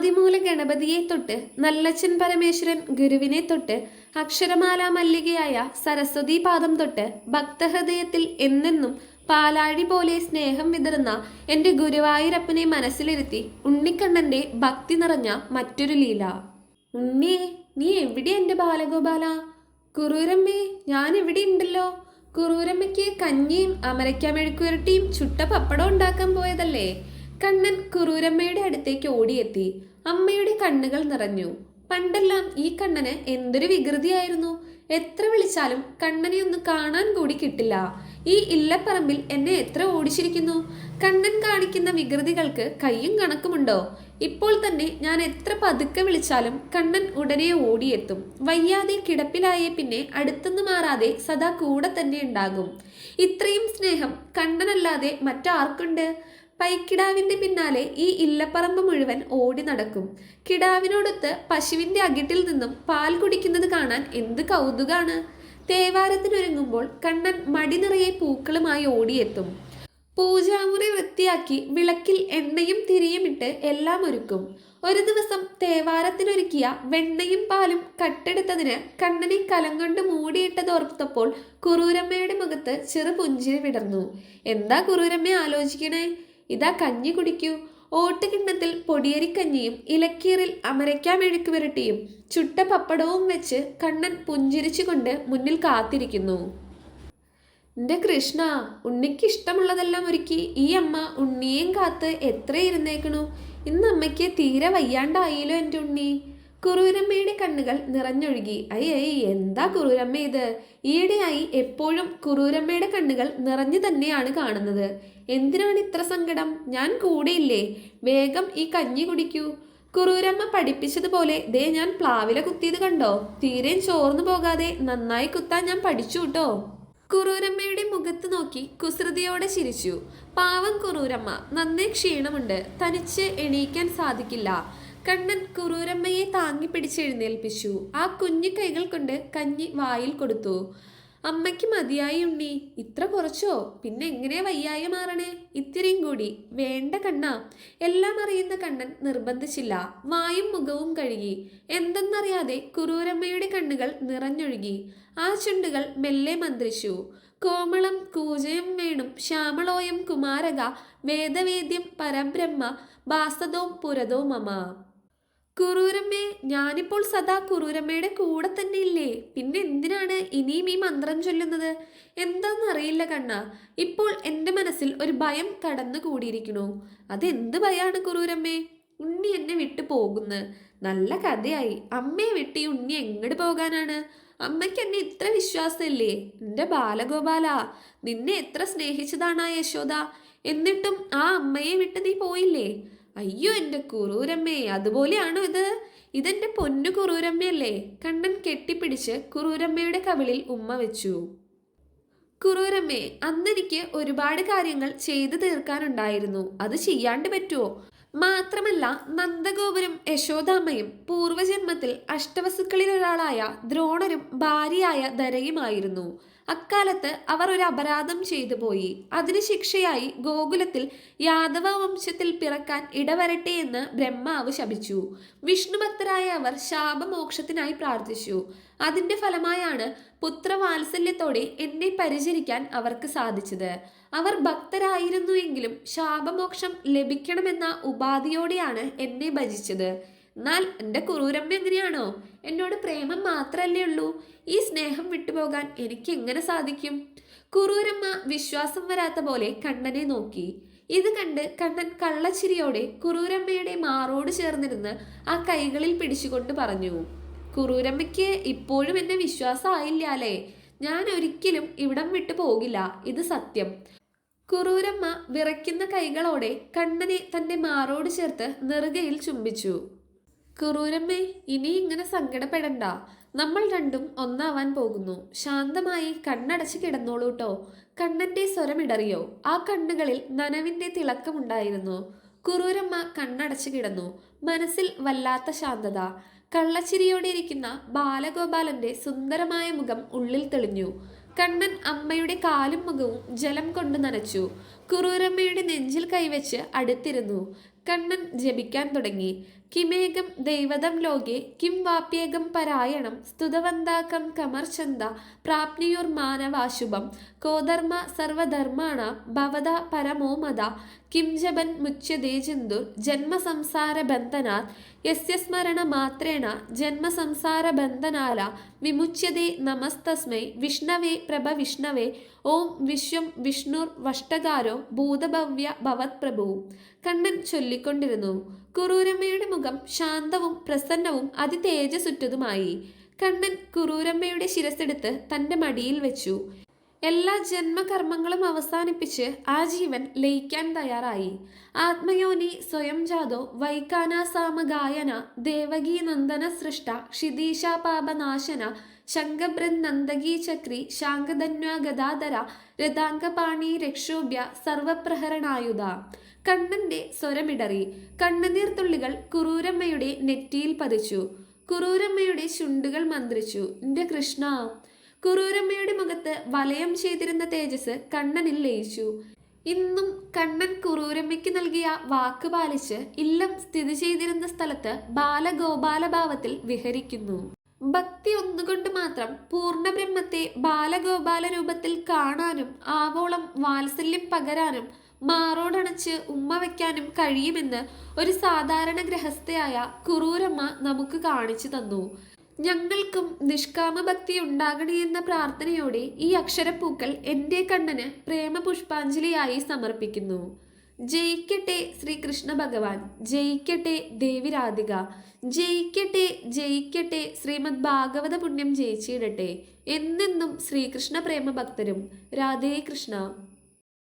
ആദിമൂല ഗണപതിയെ തൊട്ട് നല്ലച്ചൻ പരമേശ്വരൻ ഗുരുവിനെ തൊട്ട് അക്ഷരമാല മല്ലികയായ സരസ്വതി പാദം തൊട്ട് ഭക്തഹൃദയത്തിൽ എന്നെന്നും പാലാഴി പോലെ സ്നേഹം വിതറുന്ന എൻ്റെ ഗുരുവായൂരപ്പനെ മനസ്സിലിരുത്തി ഉണ്ണിക്കണ്ണൻ്റെ ഭക്തി നിറഞ്ഞ മറ്റൊരു ലീല. ഉണ്ണിയെ, നീ എവിടെ എൻ്റെ ബാലഗോപാല? കുറൂരമ്മേ, ഞാൻ എവിടെ ഉണ്ടല്ലോ. കുറൂരമ്മയ്ക്ക് കഞ്ഞിയും അമരയ്ക്ക മെഴുക്കുരട്ടിയും ചുട്ട പപ്പടം ഉണ്ടാക്കാൻ പോയതല്ലേ? കണ്ണൻ കുറൂരമ്മയുടെ അടുത്തേക്ക് ഓടിയെത്തി. അമ്മയുടെ കണ്ണുകൾ നിറഞ്ഞു. പണ്ടെല്ലാം ഈ കണ്ണന് എന്തൊരു വികൃതിയായിരുന്നു. എത്ര വിളിച്ചാലും കണ്ണനെ ഒന്ന് കാണാൻ കൂടി കിട്ടില്ല. ഈ ഇല്ലപ്പറമ്പിൽ എന്നെ എത്ര ഓടിച്ചിരിക്കുന്നു. കണ്ണൻ കാണിക്കുന്ന വികൃതികൾക്ക് കയ്യും കണക്കുമുണ്ടോ? ഇപ്പോൾ തന്നെ ഞാൻ എത്ര പതുക്കെ വിളിച്ചാലും കണ്ണൻ ഉടനെ ഓടിയെത്തും. വയ്യാതെ കിടപ്പിലായേ പിന്നെ അടുത്തുനിന്ന് മാറാതെ സദാ കൂടെ തന്നെ ഉണ്ടാകും. ഇത്രയും സ്നേഹം കണ്ണനല്ലാതെ മറ്റാർക്കുണ്ട്? പൈക്കിടാവിന്റെ പിന്നാലെ ഈ ഇല്ലപ്പറമ്പ് മുഴുവൻ ഓടി നടക്കും. കിടാവിനോടൊത്ത് പശുവിന്റെ അകിട്ടിൽ നിന്നും പാൽ കുടിക്കുന്നത് കാണാൻ എന്ത് കൗതുകാണ്. തേവാരത്തിനൊരുങ്ങുമ്പോൾ കണ്ണൻ മടി നിറയെ പൂക്കളുമായി ഓടിയെത്തും. പൂജാമുറി വൃത്തിയാക്കി വിളക്കിൽ എണ്ണയും തിരിയും ഇട്ട് എല്ലാം ഒരുക്കും. ഒരു ദിവസം തേവാരത്തിനൊരുക്കിയ വെണ്ണയും പാലും കട്ടെടുത്തതിന് കണ്ണനെ കലം കൊണ്ട് മൂടിയിട്ടതോർത്തപ്പോൾ കുറൂരമ്മയുടെ മുഖത്ത് ചെറു പുഞ്ചിരി വിടർന്നു. എന്താ കുറൂരമ്മ ആലോചിക്കണേ? ഇതാ കഞ്ഞി കുടിക്കൂ. ഓട്ടുകിണ്ണത്തിൽ പൊടിയരിക്കഞ്ഞിയും ഇലക്കീറിൽ അമരയ്ക്ക മെഴുക്ക് പുരട്ടിയും ചുട്ട പപ്പടവും വെച്ച് കണ്ണൻ പുഞ്ചിരിച്ചുകൊണ്ട് മുന്നിൽ കാത്തിരിക്കുന്നു. എൻ്റെ കൃഷ്ണ, ഉണ്ണിക്ക് ഇഷ്ടമുള്ളതെല്ലാം ഒരുക്കി ഈ അമ്മ ഉണ്ണിയേയും കാത്ത് എത്ര ഇരുന്നേക്കണു. ഇന്ന് അമ്മയ്ക്ക് തീരെ വയ്യാണ്ടായില്ലോ എൻ്റെ ഉണ്ണി. കുറൂരമ്മയുടെ കണ്ണുകൾ നിറഞ്ഞൊഴുകി. അയ്യേ, എന്താ കുറൂരമ്മ ഇത്? ഈയിടെയായി എപ്പോഴും കുറൂരമ്മയുടെ കണ്ണുകൾ നിറഞ്ഞു തന്നെയാണ് കാണുന്നത്. എന്തിനാണ് ഇത്ര സങ്കടം? ഞാൻ കൂടെയില്ലേ? വേഗം ഈ കഞ്ഞി കുടിക്കൂ. കുറൂരമ്മ പഠിപ്പിച്ചതുപോലെ ദേ ഞാൻ പ്ലാവില കുത്തിയത് കണ്ടോ? തീരെയും ചോർന്നു പോകാതെ നന്നായി കുത്താൻ ഞാൻ പഠിച്ചു കേട്ടോ. കുറൂരമ്മയുടെ മുഖത്ത് നോക്കി കുസൃതിയോടെ ചിരിച്ചു. പാവം കുറൂരമ്മ, നന്നേ ക്ഷീണമുണ്ട്, തനിച്ച് എണീക്കാൻ സാധിക്കില്ല. കണ്ണൻ കുറൂരമ്മയെ താങ്ങി പിടിച്ചെഴുന്നേൽപ്പിച്ചു. ആ കുഞ്ഞു കൈകൾ കൊണ്ട് കഞ്ഞി വായിൽ കൊടുത്തു. അമ്മയ്ക്ക് മതിയായി ഉണ്ണി. ഇത്ര കുറച്ചോ? പിന്നെ എങ്ങനെ വയ്യായി മാറണേ? ഇത്തിരിയും കൂടി വേണ്ട കണ്ണ. എല്ലാം അറിയുന്ന കണ്ണൻ നിർബന്ധിച്ചില്ല. വായും മുഖവും കഴുകി. എന്തെന്നറിയാതെ കുറൂരമ്മയുടെ കണ്ണുകൾ നിറഞ്ഞൊഴുകി. ആ ചുണ്ടുകൾ മെല്ലെ മന്ത്രിച്ചു. കോമളം കൂജയം വേണും ശ്യാമളോയം കുമാരക വേദവേദ്യം പരബ്രഹ്മ ഭാസതോം പുരതോ മമ. കുറൂരമ്മേ, ഞാനിപ്പോൾ സദാ കുറൂരമ്മയുടെ കൂടെ തന്നെ ഇല്ലേ? പിന്നെ എന്തിനാണ് ഇനിയും ഈ മന്ത്രം ചൊല്ലുന്നത്? എന്താണെന്നറിയില്ല കണ്ണ. ഇപ്പോൾ എൻ്റെ മനസ്സിൽ ഒരു ഭയം കടന്നു കൂടിയിരിക്കണു. അതെന്ത് ഭയമാണ് കുറൂരമ്മേ? ഉണ്ണി എന്നെ വിട്ടു പോകുന്നു. നല്ല കഥയായി. അമ്മയെ വിട്ട് ഈ ഉണ്ണി എങ്ങോട്ട് പോകാനാണ്? അമ്മയ്ക്ക് എന്നെ ഇത്ര വിശ്വാസമില്ലേ? എൻ്റെ ബാലഗോപാല, നിന്നെ എത്ര സ്നേഹിച്ചതാണ് ആ യശോദ. എന്നിട്ടും ആ അമ്മയെ വിട്ട് നീ പോയില്ലേ? അയ്യോ എൻ്റെ കുറൂരമ്മേ, അതുപോലെയാണോ ഇത്? ഇതെൻ്റെ പൊന്നു കുറൂരമ്മയല്ലേ? കണ്ണൻ കെട്ടിപ്പിടിച്ച് കുറൂരമ്മയുടെ കവിളിൽ ഉമ്മ വെച്ചു. കുറൂരമ്മേ, അന്നെനിക്ക് ഒരുപാട് കാര്യങ്ങൾ ചെയ്തു തീർക്കാനുണ്ടായിരുന്നു. അത് ചെയ്യാണ്ട് പറ്റുമോ? മാത്രമല്ല, നന്ദഗോപുരം യശോദാമ്മയും പൂർവജന്മത്തിൽ അഷ്ടവസുക്കളിലൊരാളായ ദ്രോണരും ഭാര്യയായ ധരയുമായിരുന്നു. അക്കാലത്ത് അവർ ഒരു അപരാധം ചെയ്തു പോയി. അതിന് ശിക്ഷയായി ഗോകുലത്തിൽ യാദവ വംശത്തിൽ പിറക്കാൻ ഇടവരട്ടെ എന്ന് ബ്രഹ്മാവ് ശപിച്ചു. വിഷ്ണുഭക്തരായ അവർ ശാപമോക്ഷത്തിനായി പ്രാർത്ഥിച്ചു. അതിന്റെ ഫലമായാണ് പുത്രവാത്സല്യത്തോടെ എന്നെ പരിചരിക്കാൻ അവർക്ക് സാധിച്ചത്. അവർ ഭക്തരായിരുന്നുവെങ്കിലും ശാപമോക്ഷം ലഭിക്കണമെന്ന ഉപാധിയോടെയാണ് എന്നെ ഭജിച്ചത്. എന്നാൽ എൻ്റെ കുറൂരമ്മ എങ്ങനെയാണോ? എന്നോട് പ്രേമം മാത്രല്ലേ ഉള്ളൂ. ഈ സ്നേഹം വിട്ടുപോകാൻ എനിക്ക് എങ്ങനെ സാധിക്കും? കുറൂരമ്മ വിശ്വാസം വരാത്ത പോലെ കണ്ണനെ നോക്കി. ഇത് കണ്ട് കണ്ണൻ കള്ളച്ചിരിയോടെ കുറൂരമ്മയുടെ മാറോട് ചേർന്നിരുന്ന് ആ കൈകളിൽ പിടിച്ചുകൊണ്ട് പറഞ്ഞു. കുറൂരമ്മയ്ക്ക് ഇപ്പോഴും എന്നെ വിശ്വാസമായില്ല അല്ലേ? ഞാൻ ഒരിക്കലും ഇവിടം വിട്ടു പോകില്ല, ഇത് സത്യം. കുറൂരമ്മ വിറയ്ക്കുന്ന കൈകളോടെ കണ്ണനെ തന്റെ മാറോട് ചേർത്ത് നെറുകയിൽ ചുംബിച്ചു. കുറൂരമ്മേ, ഇനി ഇങ്ങനെ സങ്കടപ്പെടണ്ട. നമ്മൾ രണ്ടും ഒന്നാവാൻ പോകുന്നു. ശാന്തമായി കണ്ണടച്ച് കിടന്നോളൂ ട്ടോ. കണ്ണന്റെ സ്വരമിടറിയോ? ആ കണ്ണുകളിൽ നനവിന്റെ തിളക്കമുണ്ടായിരുന്നു. കുറൂരമ്മ കണ്ണടച്ച് കിടന്നു. മനസ്സിൽ വല്ലാത്ത ശാന്തത. കള്ളച്ചിരിയോടെ ഇരിക്കുന്ന ബാലഗോപാലന്റെ സുന്ദരമായ മുഖം ഉള്ളിൽ തെളിഞ്ഞു. കണ്ണൻ അമ്മയുടെ കാലും മുഖവും ജലം കൊണ്ട് നനച്ചു. കുറൂരമ്മയുടെ നെഞ്ചിൽ കൈവച്ച് അടുത്തിരുന്നു. കണ്ണൻ ജപിക്കാൻ തുടങ്ങി. കിമേകം ദൈവതം ലോകെ കിം വാപ്യേകം പരായണം സ്തുതവന്താകം കമർച്ചന്ത പ്രാപ്നുയുർമാനവാശുഭം കോധർമ്മ സർവധർമാണ ഭവത പരമോമത കിം ജപൻ മുച്യതേ ജന്തുർ ജന്മസംസാര ബന്ധനാത് യസ്യ സ്മരണ മാത്രേണ ജന്മസംസാര ബന്ധനാല വിമുച്യതേ നമസ്തസ്മൈ വിഷ്ണവേ പ്രഭ വിഷ്ണവേ ഓം വിശ്വം വിഷ്ണുർ വഷ്ടകാരോ ഭൂതഭവ്യ ഭവത് പ്രഭു. കണ്ണൻ ചൊല്ലിക്കൊണ്ടിരുന്നു. കുറൂരമ്മയുടെ മുഖം ശാന്തവും പ്രസന്നവും അതിതേജസുറ്റതുമായി. കണ്ണൻ കുറൂരമ്മയുടെ ശിരസ്സെടുത്ത് തൻ്റെ മടിയിൽ വെച്ചു. എല്ലാ ജന്മകർമ്മങ്ങളും അവസാനിപ്പിച്ച് ആ ജീവൻ ലയിക്കാൻ തയ്യാറായി. ആത്മയോനി സ്വയം ജാതോ വൈകാനാസാമഗായന ദേവകീ നന്ദന സൃഷ്ട ക്ഷിതീശാപാപനാശന ശങ്കഭൃന്നന്ദകീ ചക്രി ശാങ്കധന്വാ ഗദാധര രഥാംഗപാണി രക്ഷോഭ്യ സർവപ്രഹരണായുധ. കണ്ണന്റെ സ്വരമിടറി. കണ്ണുനീർത്തുള്ളികൾ കുറൂരമ്മയുടെ നെറ്റിയിൽ പതിച്ചു. കുറൂരമ്മയുടെ ചുണ്ടുകൾ മന്ത്രിച്ചു. "എൻ്റെ കൃഷ്ണ." കുറൂരമ്മയുടെ മുഖത്ത് വലയം ചെയ്തിരുന്ന തേജസ് കണ്ണനിൽ ലയിച്ചു. ഇന്നും കണ്ണൻ കുറൂരമ്മയ്ക്ക് നൽകിയ വാക്ക് പാലിച്ച് ഇല്ലം സ്ഥിതി ചെയ്തിരുന്ന സ്ഥലത്ത് ബാലഗോപാലഭാവത്തിൽ വിഹരിക്കുന്നു. ഭക്തി ഒന്നുകൊണ്ട് മാത്രം പൂർണ്ണബ്രഹ്മത്തെ ബാലഗോപാല രൂപത്തിൽ കാണാനും ആവോളം വാത്സല്യം പകരാനും മാറോടണച്ച് ഉമ്മ വയ്ക്കാനും കഴിയുമെന്ന് ഒരു സാധാരണ ഗൃഹസ്ഥയായ കുറൂരമ്മ നമുക്ക് കാണിച്ചു തന്നു. ഞങ്ങൾക്കും നിഷ്കാമഭക്തി ഉണ്ടാകണേ എന്ന പ്രാർത്ഥനയോടെ ഈ അക്ഷരപ്പൂക്കൾ എൻ്റെ കണ്ണന് പ്രേമപുഷ്പാഞ്ജലിയായി സമർപ്പിക്കുന്നു. ജയിക്കട്ടെ ശ്രീകൃഷ്ണ ഭഗവാൻ, ജയിക്കട്ടെ ദേവി രാധിക, ജയിക്കട്ടെ ജയിക്കട്ടെ ശ്രീമദ് ഭാഗവത പുണ്യം ജയിച്ചിടട്ടെ. എന്നെന്നും ശ്രീകൃഷ്ണ പ്രേമഭക്തരും. രാധേ കൃഷ്ണ.